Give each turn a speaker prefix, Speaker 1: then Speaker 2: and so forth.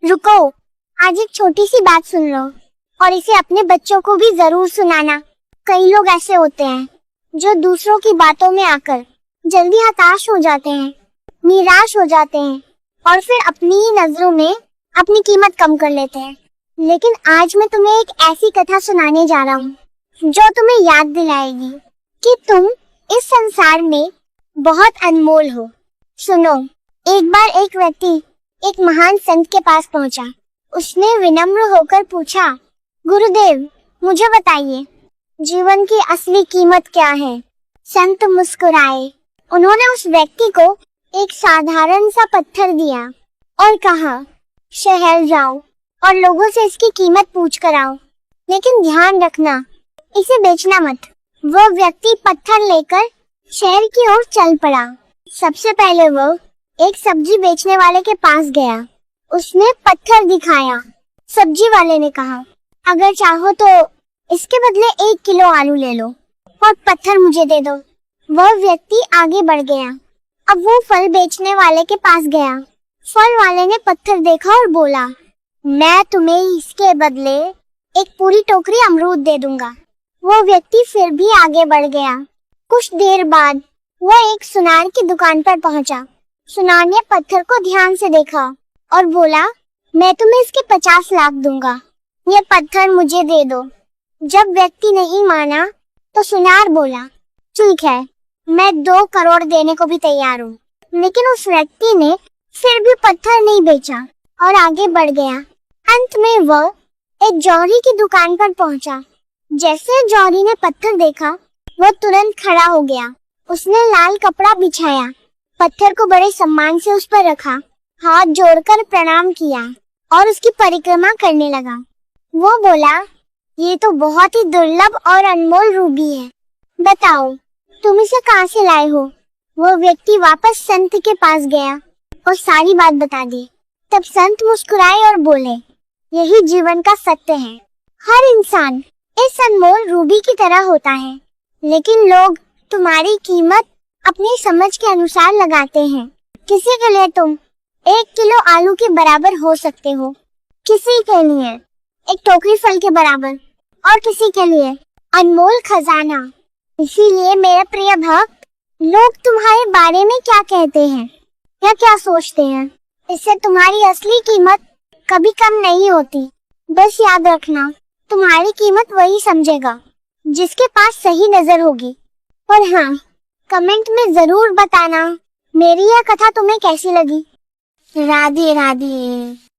Speaker 1: रुको, आज एक छोटी सी बात सुन लो और इसे अपने बच्चों को भी जरूर सुनाना। कई लोग ऐसे होते हैं जो दूसरों की बातों में आकर जल्दी हताश हो जाते हैं, निराश हो जाते हैं और फिर अपनी ही नजरों में अपनी कीमत कम कर लेते हैं। लेकिन आज मैं तुम्हें एक ऐसी कथा सुनाने जा रहा हूँ जो तुम्हें याद दिलाएगी कि तुम इस संसार में बहुत अनमोल हो। सुनो, एक बार एक व्यक्ति एक महान संत के पास पहुंचा। उसने विनम्र होकर पूछा, गुरुदेव, मुझे बताइए, जीवन की असली कीमत क्या है? संत मुस्कुराए। उन्होंने उस व्यक्ति को एक साधारण सा पत्थर दिया और कहा, शहर जाओ और लोगों से इसकी कीमत पूछ कर आओ, लेकिन ध्यान रखना, इसे बेचना मत। वो व्यक्ति पत्थर लेकर शहर की ओर चल पड़ा। सबसे पहले वो एक सब्जी बेचने वाले के पास गया। उसने पत्थर दिखाया। सब्जी वाले ने कहा, अगर चाहो तो इसके बदले 1 किलो आलू ले लो और पत्थर मुझे दे दो। वह व्यक्ति आगे बढ़ गया। अब वो फल बेचने वाले के पास गया। फल वाले ने पत्थर देखा और बोला, मैं तुम्हें इसके बदले एक पूरी टोकरी अमरूद दे दूंगा। वो व्यक्ति फिर भी आगे बढ़ गया। कुछ देर बाद वह एक सुनार की दुकान पर पहुंचा। सुनार ने पत्थर को ध्यान से देखा और बोला, मैं तुम्हें इसके 50 लाख दूंगा, ये पत्थर मुझे दे दो। जब व्यक्ति नहीं माना तो सुनार बोला, ठीक है, मैं 2 करोड़ देने को भी तैयार हूँ। लेकिन उस व्यक्ति ने फिर भी पत्थर नहीं बेचा और आगे बढ़ गया। अंत में वह एक जौहरी की दुकान पर पहुंचा। जैसे जौहरी ने पत्थर देखा, वह तुरंत खड़ा हो गया। उसने लाल कपड़ा बिछाया, पत्थर को बड़े सम्मान से उस पर रखा, हाथ जोड़कर प्रणाम किया और उसकी परिक्रमा करने लगा। वो बोला, ये तो बहुत ही दुर्लभ और अनमोल रूबी है, बताओ तुम इसे कहाँ से लाए हो? वो व्यक्ति वापस संत के पास गया और सारी बात बता दी। तब संत मुस्कुराए और बोले, यही जीवन का सत्य है। हर इंसान इस अनमोल रूबी की तरह होता है, लेकिन लोग तुम्हारी कीमत अपनी समझ के अनुसार लगाते हैं। किसी के लिए तुम 1 किलो आलू के बराबर हो सकते हो, किसी के लिए एक टोकरी फल के बराबर और किसी के लिए अनमोल खजाना। इसीलिए मेरे प्रिय भक्त, लोग तुम्हारे बारे में क्या कहते हैं या क्या सोचते हैं, इससे तुम्हारी असली कीमत कभी कम नहीं होती। बस याद रखना, तुम्हारी कीमत वही समझेगा जिसके पास सही नजर होगी। और हाँ, कमेंट में जरूर बताना मेरी यह कथा तुम्हें कैसी लगी। राधे राधे।